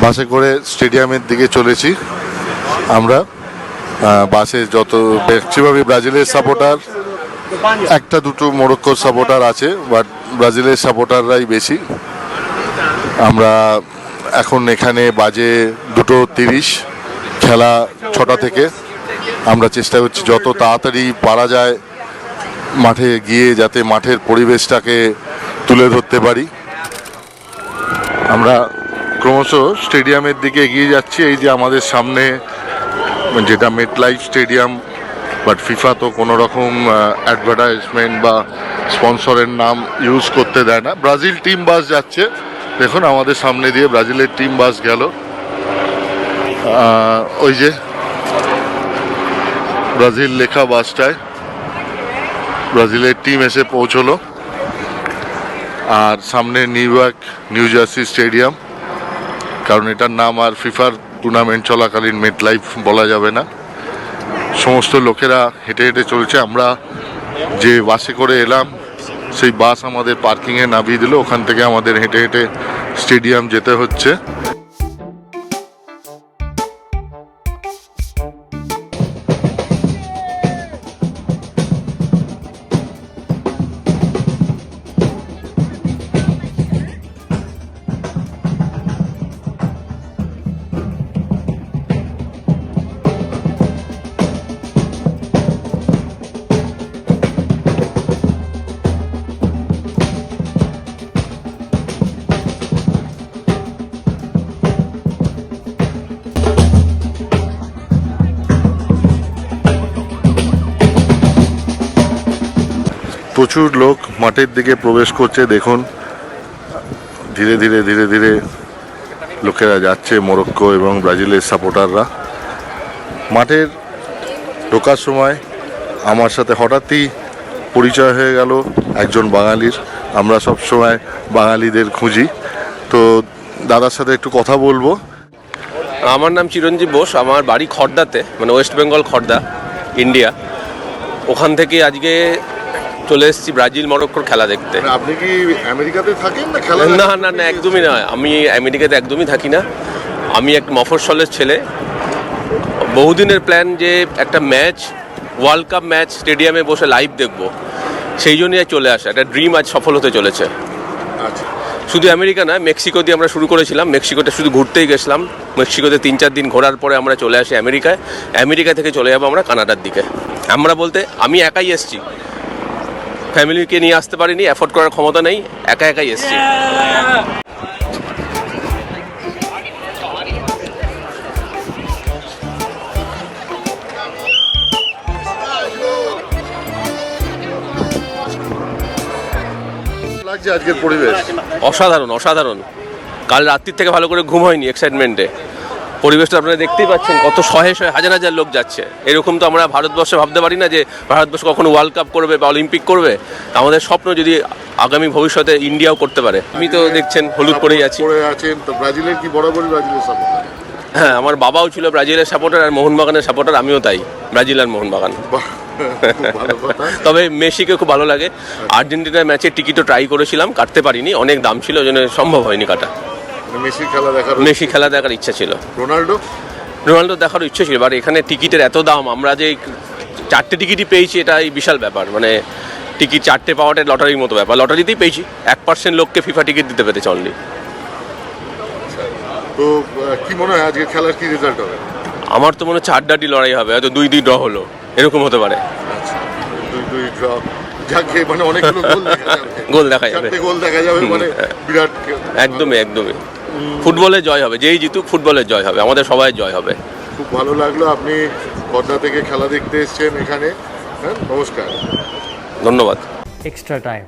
বাসে করে স্টেডিয়ামের দিকে চলেছি আমরা। বাসে যত ম্যাক্সিমামই ব্রাজিলের সাপোর্টার, একটা দুটো মরক্কোর সাপোর্টার আছে, বাট ব্রাজিলের সাপোর্টাররাই বেশি। আমরা এখন এখানে বাজে 2:30, খেলা 6টা থেকে। আমরা চেষ্টা করছি যত তাড়াতাড়ি পারা যায় মাঠে গিয়ে যাতে মাঠের পরিবেশটাকে তুলে ধরতে পারি। আমরা ক্রমশ স্টেডিয়ামের দিকে এগিয়ে যাচ্ছি। এই যে আমাদের সামনে যেটা মেটলাইফ স্টেডিয়াম, বাট ফিফা তো কোনো রকম অ্যাডভার্টাইজমেন্ট বা স্পন্সরের নাম ইউজ করতে দেয় না। ব্রাজিল টিম বাস যাচ্ছে, দেখুন আমাদের সামনে দিয়ে ব্রাজিলের টিম বাস গেল। ওই যে ব্রাজিল লেখা বাসটায় ব্রাজিলের টিম এসে পৌঁছলো। আর সামনে নিউ জার্সি স্টেডিয়াম, কারণ এটার নাম আর ফিফার টুর্নামেন্ট চলাকালীন মেটলাইফ বলা যাবে না। সমস্ত লোকেরা হেঁটে হেঁটে চলছে। আমরা যে বাসে করে এলাম সেই বাস আমাদের পার্কিংয়ে নামিয়ে দিল, ওখান থেকে আমাদের হেঁটে হেঁটে স্টেডিয়াম যেতে হচ্ছে। প্রচুর লোক মাঠের দিকে প্রবেশ করছে, দেখুন ধীরে ধীরে ধীরে ধীরে লোকেরা যাচ্ছে, মরক্কো এবং ব্রাজিলের সাপোর্টাররা। মাঠের ঢোকার সময় আমার সাথে হঠাৎই পরিচয় হয়ে গেল একজন বাঙালির। আমরা সব সময় বাঙালিদের খুঁজি, তো দাদার সাথে একটু কথা বলবো। আমার নাম চিরঞ্জীব বোস, আমার বাড়ি খড়দাতে, মানে ওয়েস্ট বেঙ্গল খড়দা, ইন্ডিয়া। ওখান থেকে আজকে চলে এসেছি ব্রাজিল মরক্কোর খেলা দেখতে। আপনি কি আমেরিকাতে থাকেন না খেলা? না না না, একদমই নয়, আমি আমেরিকাতে একদমই থাকি না। আমি এক মফস্বলের ছেলে। বহুদিনের প্ল্যান যে একটা ম্যাচ, ওয়ার্ল্ড কাপ ম্যাচ স্টেডিয়ামে বসে লাইভ দেখবো, সেই জন্যই চলে আসা। একটা ড্রিম আজ সফল হতে চলেছে। আচ্ছা, শুধু আমেরিকা নয়, মেক্সিকো দিয়ে আমরা শুরু করেছিলাম। মেক্সিকোতে শুধু ঘুরতেই গেছিলাম। মেক্সিকোতে 3-4 দিন ঘোরার পরে আমরা চলে আসি আমেরিকায়। আমেরিকা থেকে চলে যাবো আমরা কানাডার দিকে। আমরা বলতে আমি একাই এসেছি, ফ্যামিলিকে নিয়ে আসতে পারিনি, অ্যাফোর্ড করার ক্ষমতা নেই, একাই এসেছি। লাগছে আজকের পরিবেশ? অসাধারণ অসাধারণ। কাল রাত্রির থেকে ভালো করে ঘুম হয়নি এক্সাইটমেন্টে। পরিবেশটা আপনারা দেখতেই পাচ্ছেন, কত শহে শহে হাজার হাজার লোক যাচ্ছে। এরকম তো আমরা ভারতবর্ষে ভাবতে পারি না যে ভারতবর্ষ কখনো ওয়ার্ল্ড কাপ করবে বা অলিম্পিক করবে। আমাদের স্বপ্ন যদি আগামী ভবিষ্যতে ইন্ডিয়াও করতে পারে। আমি তো দেখছেন হলুদ পরেই আছি। তো ব্রাজিলের কি বরাবরই ব্রাজিলের সাপোর্টার? হ্যাঁ, আমার বাবাও ছিল ব্রাজিলের সাপোর্টার আর মোহনবাগানের সাপোর্টার, আমিও তাই, ব্রাজিল আর মোহনবাগান। তবে মেসিকে খুব ভালো লাগে। আর্জেন্টিনার ম্যাচের টিকিটও ট্রাই করেছিলাম, কাটতে পারিনি, অনেক দাম ছিল, ওই জন্য সম্ভব হয়নি কাটা। মেসি খেলা দেখার ইচ্ছা ছিল। রোনাল্ডো দেখারও ইচ্ছে ছিল, বাট এখানে টিকিটের এত দাম। আমরা যে 4টে টিকিটই পেয়েছি, এটাই বিশাল ব্যাপার। মানে টিকিট 4টে পাওয়াটা লটারির মতো ব্যাপার। লটারিতেই পেয়েছি। 1% লোককে ফিফা টিকিট দিতে পেরেছে অনলি। তো কি মনে হয় আজকে খেলার কি রেজাল্ট হবে? আমার তো মনে হচ্ছে আড্ডাড্ডি লড়াই হবে, হয়তো 2-2 ড্র হলো, এরকম হতে পারে। 2-2 ড্র, যাকে মানে অনেকগুলো গোল দেখা যাবে। গোল দেখা যাবে, মানে বিরাট। একদমই একদমই। ফুটবলে জয় হবে, যেই জিতুক ফুটবলের জয় হবে, আমাদের সবাই জয় হবে। খুব ভালো লাগলো আপনি খড়দা থেকে খেলা দেখতে এসেছেন এখানে। হ্যাঁ, নমস্কার, ধন্যবাদ। Extra time.